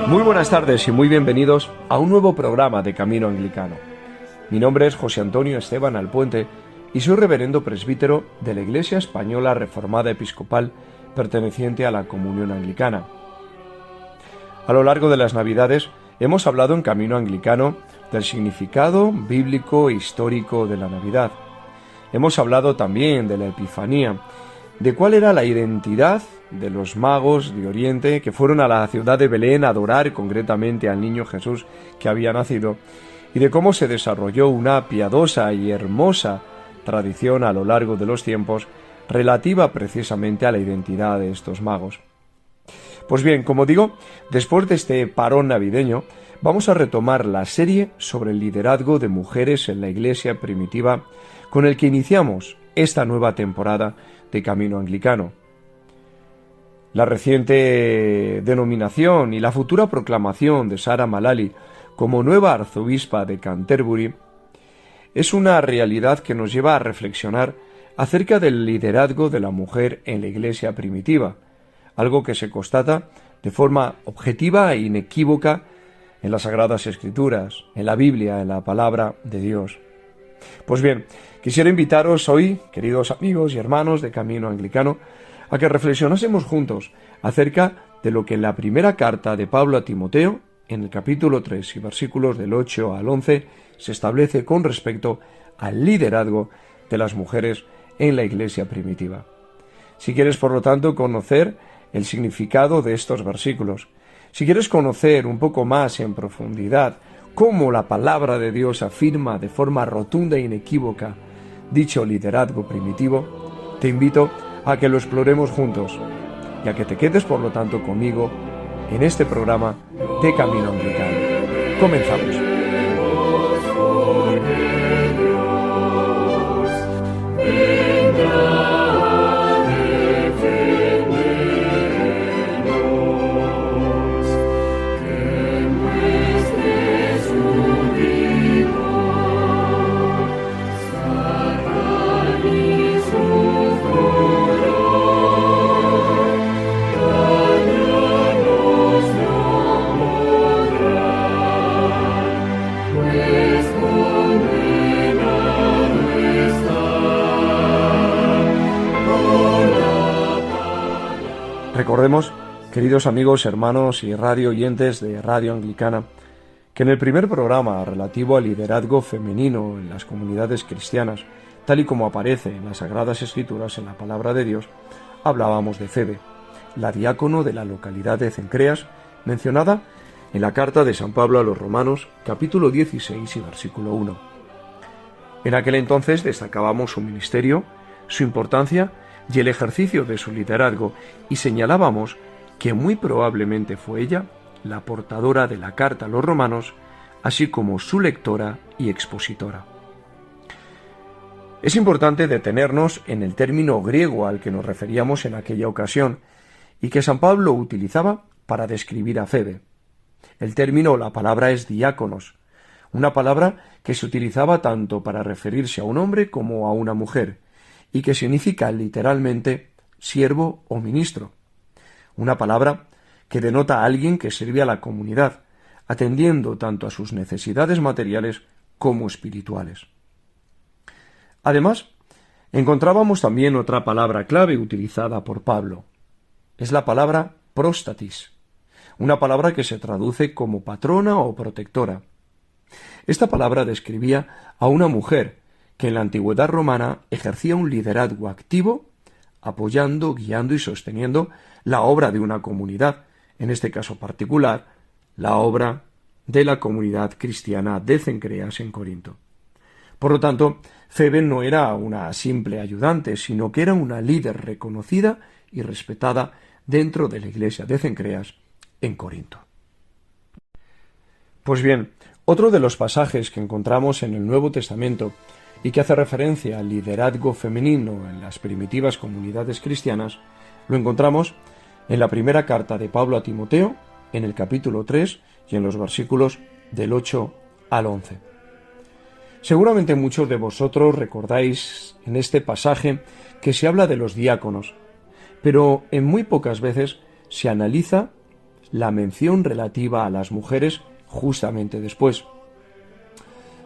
Muy buenas tardes y muy bienvenidos a un nuevo programa de Camino Anglicano. Mi nombre es José Antonio Esteban Alpuente y soy reverendo presbítero de la Iglesia Española Reformada Episcopal perteneciente a la Comunión Anglicana. A lo largo de las Navidades hemos hablado en Camino Anglicano del significado bíblico e histórico de la Navidad. Hemos hablado también de la Epifanía, de cuál era la identidad de los magos de Oriente que fueron a la ciudad de Belén a adorar concretamente al niño Jesús que había nacido, y de cómo se desarrolló una piadosa y hermosa tradición a lo largo de los tiempos relativa precisamente a la identidad de estos magos. Pues bien, como digo, después de este parón navideño, vamos a retomar la serie sobre el liderazgo de mujeres en la Iglesia primitiva, con el que iniciamos esta nueva temporada de Camino Anglicano. La reciente denominación y la futura proclamación de Sarah Malali como nueva arzobispa de Canterbury es una realidad que nos lleva a reflexionar acerca del liderazgo de la mujer en la Iglesia primitiva, algo que se constata de forma objetiva e inequívoca en las Sagradas Escrituras, en la Biblia, en la Palabra de Dios. Pues bien, quisiera invitaros hoy, queridos amigos y hermanos de Camino Anglicano, a que reflexionásemos juntos acerca de lo que en la primera carta de Pablo a Timoteo, en el capítulo 3 y versículos del 8 al 11, se establece con respecto al liderazgo de las mujeres en la Iglesia primitiva. Si quieres, por lo tanto, conocer el significado de estos versículos, si quieres conocer un poco más en profundidad cómo la palabra de Dios afirma de forma rotunda e inequívoca dicho liderazgo primitivo, te invito a que lo exploremos juntos y a que te quedes, por lo tanto, conmigo en este programa de Camino Anglicano. Comenzamos. Recordemos, queridos amigos, hermanos y radio oyentes de Radio Anglicana, que en el primer programa relativo al liderazgo femenino en las comunidades cristianas, tal y como aparece en las Sagradas Escrituras, en la Palabra de Dios, hablábamos de Febe, la diácono de la localidad de Cencreas, mencionada en la carta de San Pablo a los Romanos, capítulo 16 y versículo 1. En aquel entonces destacábamos su ministerio, su importancia y el ejercicio de su liderazgo, y señalábamos que muy probablemente fue ella la portadora de la carta a los romanos, así como su lectora y expositora. Es importante detenernos en el término griego al que nos referíamos en aquella ocasión y que San Pablo utilizaba para describir a Febe. El término o la palabra es diáconos, una palabra que se utilizaba tanto para referirse a un hombre como a una mujer, y que significa literalmente siervo o ministro. Una palabra que denota a alguien que sirve a la comunidad, atendiendo tanto a sus necesidades materiales como espirituales. Además, encontrábamos también otra palabra clave utilizada por Pablo. Es la palabra próstatis, una palabra que se traduce como patrona o protectora. Esta palabra describía a una mujer que en la antigüedad romana ejercía un liderazgo activo, apoyando, guiando y sosteniendo la obra de una comunidad, en este caso particular, la obra de la comunidad cristiana de Cencreas en Corinto. Por lo tanto, Febe no era una simple ayudante, sino que era una líder reconocida y respetada dentro de la iglesia de Cencreas en Corinto. Pues bien, otro de los pasajes que encontramos en el Nuevo Testamento y que hace referencia al liderazgo femenino en las primitivas comunidades cristianas, lo encontramos en la primera carta de Pablo a Timoteo, en el capítulo 3 y en los versículos del 8 al 11. Seguramente muchos de vosotros recordáis en este pasaje que se habla de los diáconos, pero en muy pocas veces se analiza la mención relativa a las mujeres justamente después.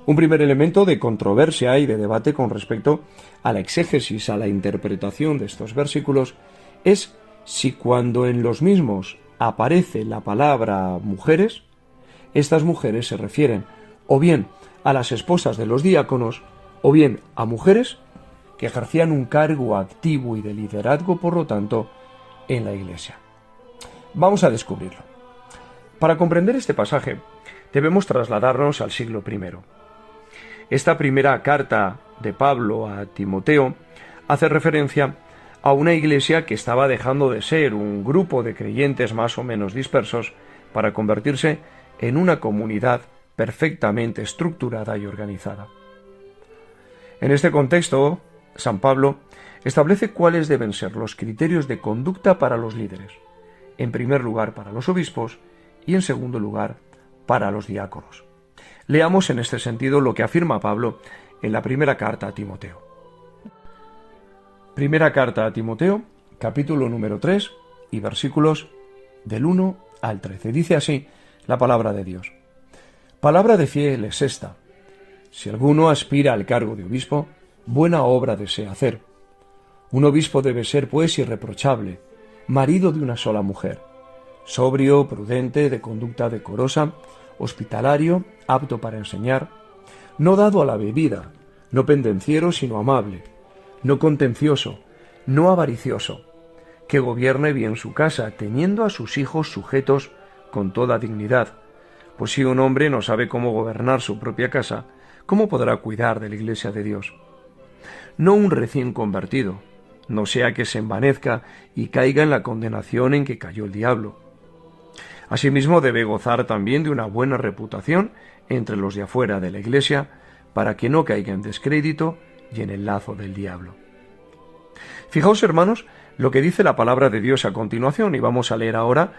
Un primer elemento de controversia y de debate con respecto a la exégesis, a la interpretación de estos versículos, es si cuando en los mismos aparece la palabra mujeres, estas mujeres se refieren o bien a las esposas de los diáconos o bien a mujeres que ejercían un cargo activo y de liderazgo, por lo tanto, en la Iglesia. Vamos a descubrirlo. Para comprender este pasaje, debemos trasladarnos al siglo I. Esta primera carta de Pablo a Timoteo hace referencia a una iglesia que estaba dejando de ser un grupo de creyentes más o menos dispersos para convertirse en una comunidad perfectamente estructurada y organizada. En este contexto, San Pablo establece cuáles deben ser los criterios de conducta para los líderes, en primer lugar para los obispos y en segundo lugar para los diáconos. Leamos en este sentido lo que afirma Pablo en la primera carta a Timoteo. Primera carta a Timoteo, capítulo número 3 y versículos del 1 al 13. Dice así la palabra de Dios. Palabra de fiel es esta: si alguno aspira al cargo de obispo, buena obra desea hacer. Un obispo debe ser, pues, irreprochable, marido de una sola mujer, sobrio, prudente, de conducta decorosa, hospitalario, apto para enseñar, no dado a la bebida, no pendenciero, sino amable, no contencioso, no avaricioso, que gobierne bien su casa, teniendo a sus hijos sujetos con toda dignidad. Pues si un hombre no sabe cómo gobernar su propia casa, ¿cómo podrá cuidar de la Iglesia de Dios? No un recién convertido, no sea que se envanezca y caiga en la condenación en que cayó el diablo. Asimismo debe gozar también de una buena reputación entre los de afuera de la Iglesia, para que no caiga en descrédito y en el lazo del diablo. Fijaos, hermanos, lo que dice la palabra de Dios a continuación, y vamos a leer ahora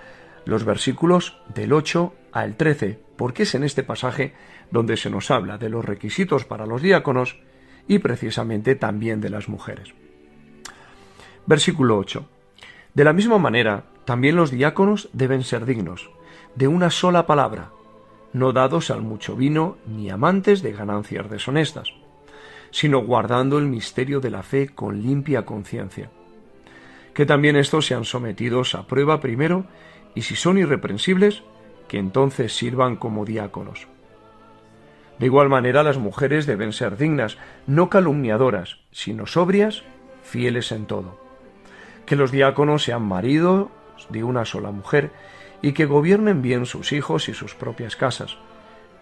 los versículos del 8 al 13, porque es en este pasaje donde se nos habla de los requisitos para los diáconos y precisamente también de las mujeres. Versículo 8. De la misma manera, también los diáconos deben ser dignos, de una sola palabra, no dados al mucho vino ni amantes de ganancias deshonestas, sino guardando el misterio de la fe con limpia conciencia. Que también estos sean sometidos a prueba primero, y si son irreprensibles, que entonces sirvan como diáconos. De igual manera, las mujeres deben ser dignas, no calumniadoras, sino sobrias, fieles en todo. Que los diáconos sean maridos de una sola mujer y que gobiernen bien sus hijos y sus propias casas,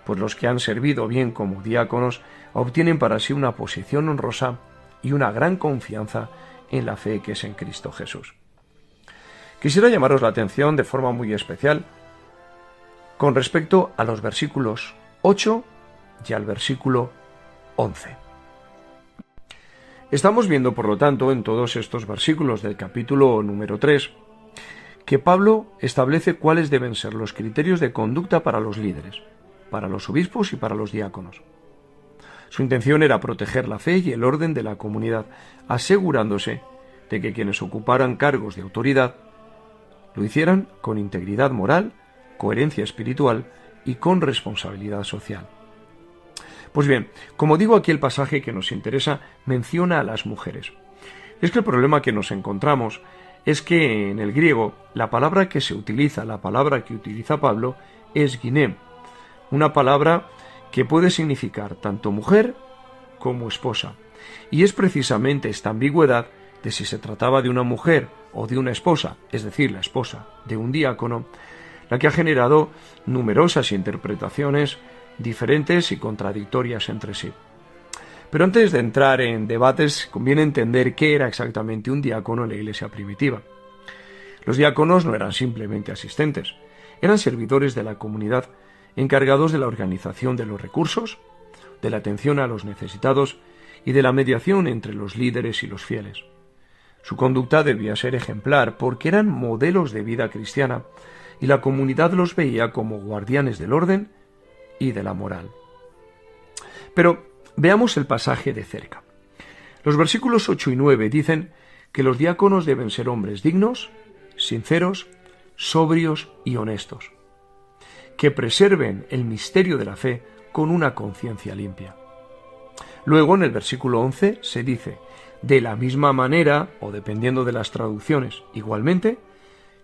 pues los que han servido bien como diáconos obtienen para sí una posición honrosa y una gran confianza en la fe que es en Cristo Jesús. Quisiera llamaros la atención de forma muy especial con respecto a los versículos 8 y al versículo 11. Estamos viendo, por lo tanto, en todos estos versículos del capítulo número 3, que Pablo establece cuáles deben ser los criterios de conducta para los líderes, para los obispos y para los diáconos. Su intención era proteger la fe y el orden de la comunidad, asegurándose de que quienes ocuparan cargos de autoridad lo hicieran con integridad moral, coherencia espiritual y con responsabilidad social. Pues bien, como digo, aquí el pasaje que nos interesa menciona a las mujeres. Es que el problema que nos encontramos es que en el griego la palabra que se utiliza, la palabra que utiliza Pablo, es guiné, una palabra que puede significar tanto mujer como esposa. Y es precisamente esta ambigüedad de si se trataba de una mujer o de una esposa, es decir, la esposa de un diácono, la que ha generado numerosas interpretaciones diferentes y contradictorias entre sí. Pero antes de entrar en debates, conviene entender qué era exactamente un diácono en la iglesia primitiva. Los diáconos no eran simplemente asistentes, eran servidores de la comunidad, encargados de la organización de los recursos, de la atención a los necesitados y de la mediación entre los líderes y los fieles. Su conducta debía ser ejemplar porque eran modelos de vida cristiana y la comunidad los veía como guardianes del orden y de la moral. Pero veamos el pasaje de cerca. Los versículos 8 y 9 dicen que los diáconos deben ser hombres dignos, sinceros, sobrios y honestos, que preserven el misterio de la fe con una conciencia limpia. Luego, en el versículo 11, se dice, de la misma manera, o dependiendo de las traducciones, igualmente,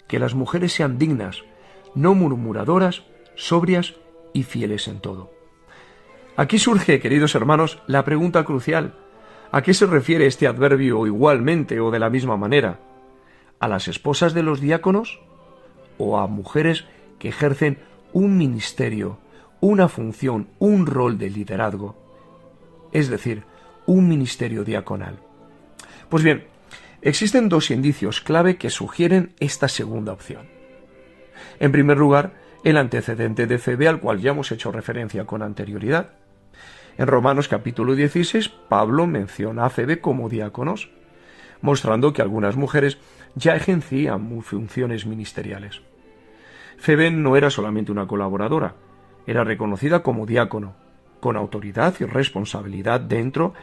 que las mujeres sean dignas, no murmuradoras, sobrias y fieles en todo. Aquí surge, queridos hermanos, la pregunta crucial. ¿A qué se refiere este adverbio igualmente o de la misma manera? ¿A las esposas de los diáconos o a mujeres que ejercen un ministerio, una función, un rol de liderazgo? Es decir, un ministerio diaconal. Pues bien, existen dos indicios clave que sugieren esta segunda opción. En primer lugar, el antecedente de Febe al cual ya hemos hecho referencia con anterioridad. En Romanos capítulo 16, Pablo menciona a Febe como diáconos, mostrando que algunas mujeres ya ejercían funciones ministeriales. Febe no era solamente una colaboradora, era reconocida como diácono, con autoridad y responsabilidad dentro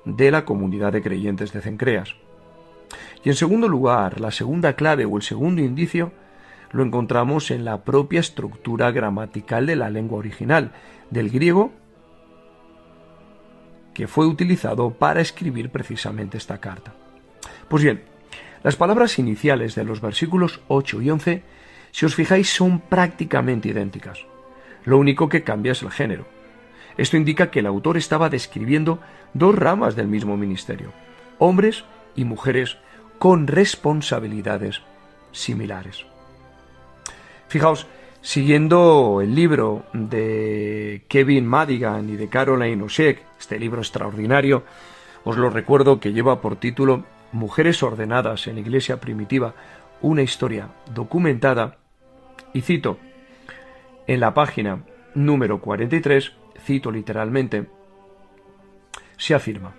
de la comunidad de creyentes de Cencreas. Y en segundo lugar, la segunda clave o el segundo indicio lo encontramos en la propia estructura gramatical de la lengua original, del griego, que fue utilizado para escribir precisamente esta carta. Pues bien, las palabras iniciales de los versículos 8 y 11, si os fijáis, son prácticamente idénticas. Lo único que cambia es el género. Esto indica que el autor estaba describiendo dos ramas del mismo ministerio, hombres y mujeres con responsabilidades similares. Fijaos, siguiendo el libro de Kevin Madigan y de Caroline Osek, este libro extraordinario, os lo recuerdo, que lleva por título Mujeres ordenadas en la Iglesia primitiva, una historia documentada, y cito, en la página número 43, cito literalmente, se afirma: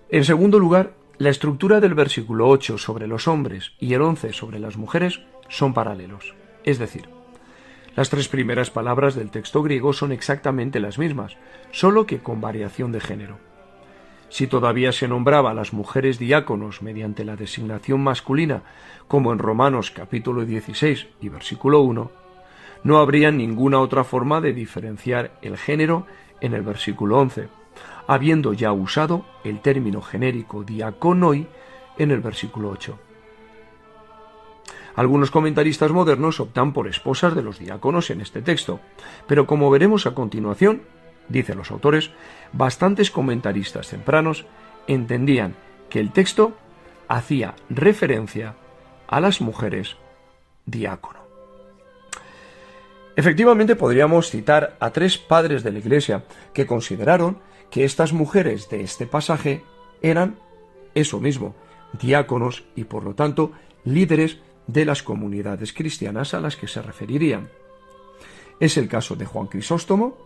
en segundo lugar, la estructura del versículo 8 sobre los hombres y el 11 sobre las mujeres son paralelos. Es decir, las tres primeras palabras del texto griego son exactamente las mismas, solo que con variación de género. Si todavía se nombraba a las mujeres diáconos mediante la designación masculina, como en Romanos capítulo 16 y versículo 1, no habría ninguna otra forma de diferenciar el género en el versículo 11, habiendo ya usado el término genérico diakonoi en el versículo 8. Algunos comentaristas modernos optan por esposas de los diáconos en este texto, pero como veremos a continuación, dicen los autores, bastantes comentaristas tempranos entendían que el texto hacía referencia a las mujeres diácono. Efectivamente, podríamos citar a tres padres de la Iglesia que consideraron que estas mujeres de este pasaje eran eso mismo, diáconos y por lo tanto líderes de las comunidades cristianas a las que se referirían. Es el caso de Juan Crisóstomo,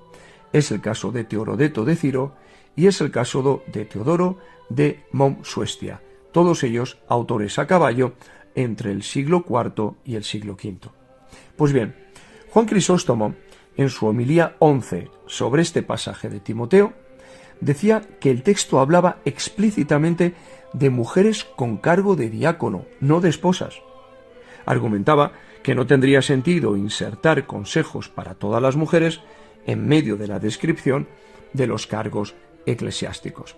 es el caso de Teodoreto de Ciro y es el caso de Teodoro de Mom-Suestia, todos ellos autores a caballo entre el siglo IV y el siglo V. Pues bien, Juan Crisóstomo, en su homilía 11 sobre este pasaje de Timoteo, decía que el texto hablaba explícitamente de mujeres con cargo de diácono, no de esposas. Argumentaba que no tendría sentido insertar consejos para todas las mujeres en medio de la descripción de los cargos eclesiásticos.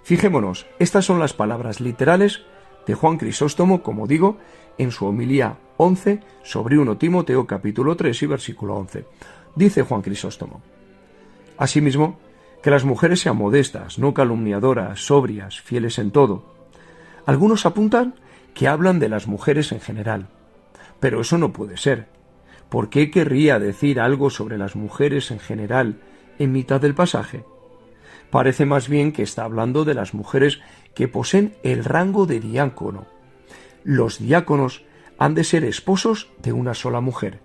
Fijémonos, estas son las palabras literales de Juan Crisóstomo, como digo, en su homilía 11 sobre 1 Timoteo capítulo 3 y versículo 11. Dice Juan Crisóstomo: asimismo, que las mujeres sean modestas, no calumniadoras, sobrias, fieles en todo. Algunos apuntan que hablan de las mujeres en general, pero eso no puede ser. ¿Por qué querría decir algo sobre las mujeres en general en mitad del pasaje? Parece más bien que está hablando de las mujeres que poseen el rango de diácono. Los diáconos han de ser esposos de una sola mujer.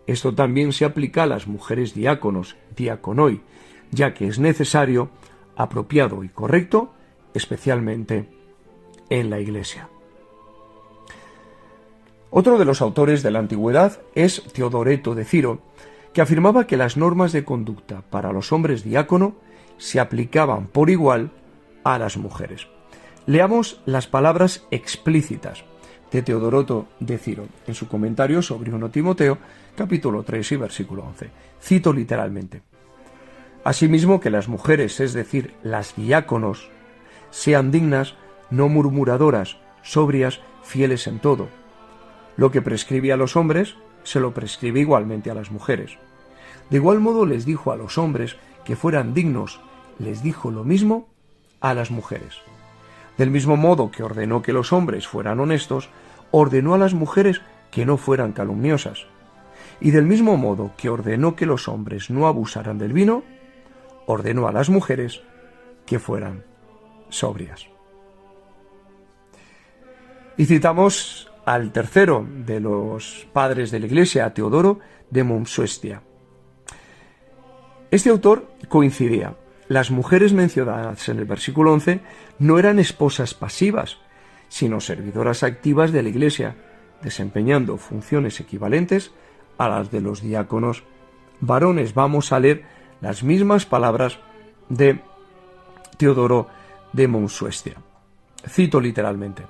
Esto también se aplica a las mujeres diáconos, diaconoi, ya que es necesario, apropiado y correcto, especialmente en la Iglesia. Otro de los autores de la antigüedad es Teodoreto de Ciro, que afirmaba que las normas de conducta para los hombres diácono se aplicaban por igual a las mujeres. Leamos las palabras explícitas de Teodoroto de Ciro en su comentario sobre 1 Timoteo, capítulo 3 y versículo 11. Cito literalmente: asimismo que las mujeres, es decir, las diáconos, sean dignas, no murmuradoras, sobrias, fieles en todo. Lo que prescribe a los hombres, se lo prescribe igualmente a las mujeres. De igual modo les dijo a los hombres que fueran dignos, les dijo lo mismo a las mujeres. Del mismo modo que ordenó que los hombres fueran honestos, ordenó a las mujeres que no fueran calumniosas. Y del mismo modo que ordenó que los hombres no abusaran del vino, ordenó a las mujeres que fueran sobrias. Y citamos al tercero de los padres de la Iglesia, a Teodoro de Monsuestia. Este autor coincidía: las mujeres mencionadas en el versículo 11 no eran esposas pasivas, sino servidoras activas de la Iglesia, desempeñando funciones equivalentes a las de los diáconos varones. Vamos a leer las mismas palabras de Teodoro de Monsuestia. Cito literalmente: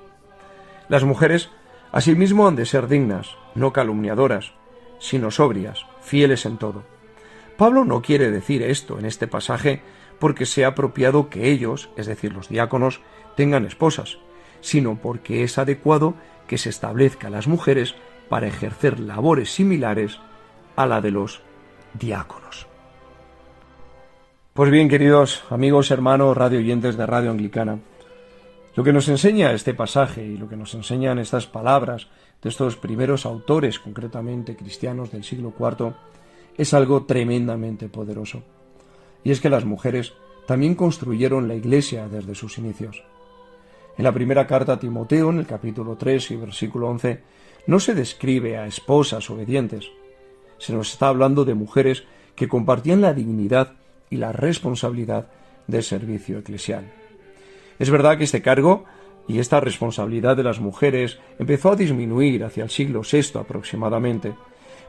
las mujeres asimismo han de ser dignas, no calumniadoras, sino sobrias, fieles en todo. Pablo no quiere decir esto en este pasaje porque sea apropiado que ellos, es decir, los diáconos, tengan esposas, sino porque es adecuado que se establezca a las mujeres para ejercer labores similares a la de los diáconos. Pues bien, queridos amigos, hermanos, radioyentes de Radio Anglicana, lo que nos enseña este pasaje y lo que nos enseñan estas palabras de estos primeros autores, concretamente cristianos del siglo IV, es algo tremendamente poderoso. Y es que las mujeres también construyeron la Iglesia desde sus inicios. En la primera carta a Timoteo, en el capítulo 3 y versículo 11, no se describe a esposas obedientes. Se nos está hablando de mujeres que compartían la dignidad y la responsabilidad del servicio eclesial. Es verdad que este cargo y esta responsabilidad de las mujeres empezó a disminuir hacia el siglo VI aproximadamente,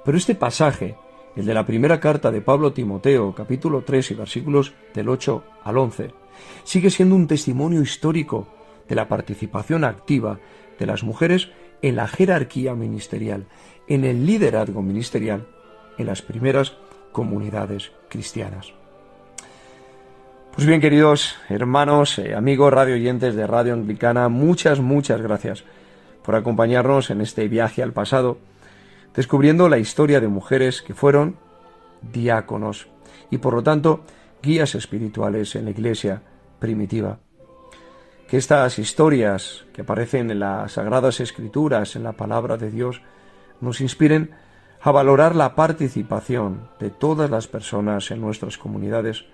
pero este pasaje, el de la primera carta de Pablo a Timoteo, capítulo 3 y versículos del 8 al 11, sigue siendo un testimonio histórico de la participación activa de las mujeres en la jerarquía ministerial, en el liderazgo ministerial, en las primeras comunidades cristianas. Pues bien, queridos hermanos, amigos radioyentes de Radio Anglicana, muchas gracias por acompañarnos en este viaje al pasado, descubriendo la historia de mujeres que fueron diáconos y por lo tanto guías espirituales en la Iglesia primitiva. Que estas historias que aparecen en las Sagradas Escrituras, en la Palabra de Dios, nos inspiren a valorar la participación de todas las personas en nuestras comunidades,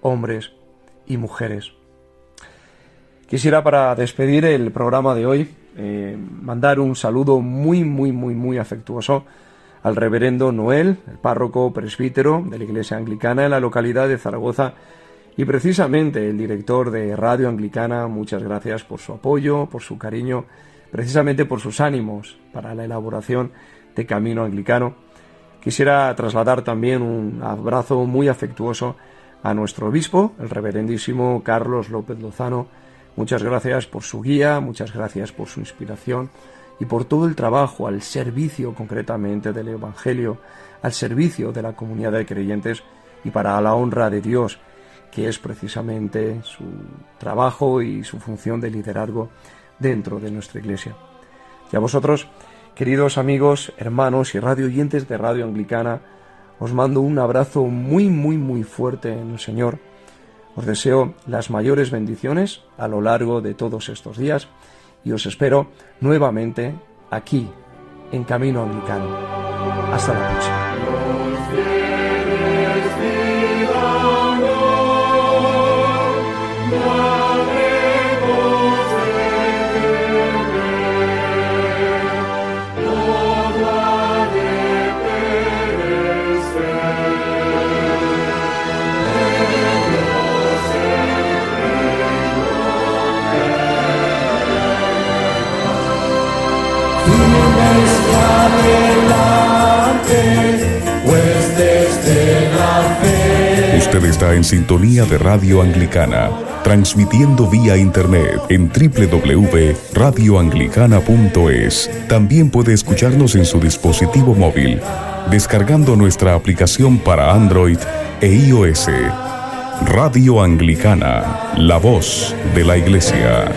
hombres y mujeres. Quisiera, para despedir el programa de hoy, mandar un saludo muy afectuoso al reverendo Noel, el párroco presbítero de la Iglesia Anglicana en la localidad de Zaragoza, y precisamente el director de Radio Anglicana. Muchas gracias por su apoyo, por su cariño, precisamente por sus ánimos para la elaboración de Camino Anglicano. Quisiera trasladar también un abrazo muy afectuoso a nuestro obispo, el reverendísimo Carlos López Lozano. Muchas gracias por su guía, muchas gracias por su inspiración y por todo el trabajo al servicio concretamente del Evangelio, al servicio de la comunidad de creyentes y para la honra de Dios, que es precisamente su trabajo y su función de liderazgo dentro de nuestra Iglesia. Y a vosotros, queridos amigos, hermanos y radioyentes de Radio Anglicana, os mando un abrazo muy fuerte en el Señor. Os deseo las mayores bendiciones a lo largo de todos estos días y os espero nuevamente aquí, en Camino Anglicano. Hasta la próxima. Usted está en sintonía de Radio Anglicana, transmitiendo vía internet en www.radioanglicana.es. También puede escucharnos en su dispositivo móvil, descargando nuestra aplicación para Android e iOS. Radio Anglicana, la voz de la Iglesia.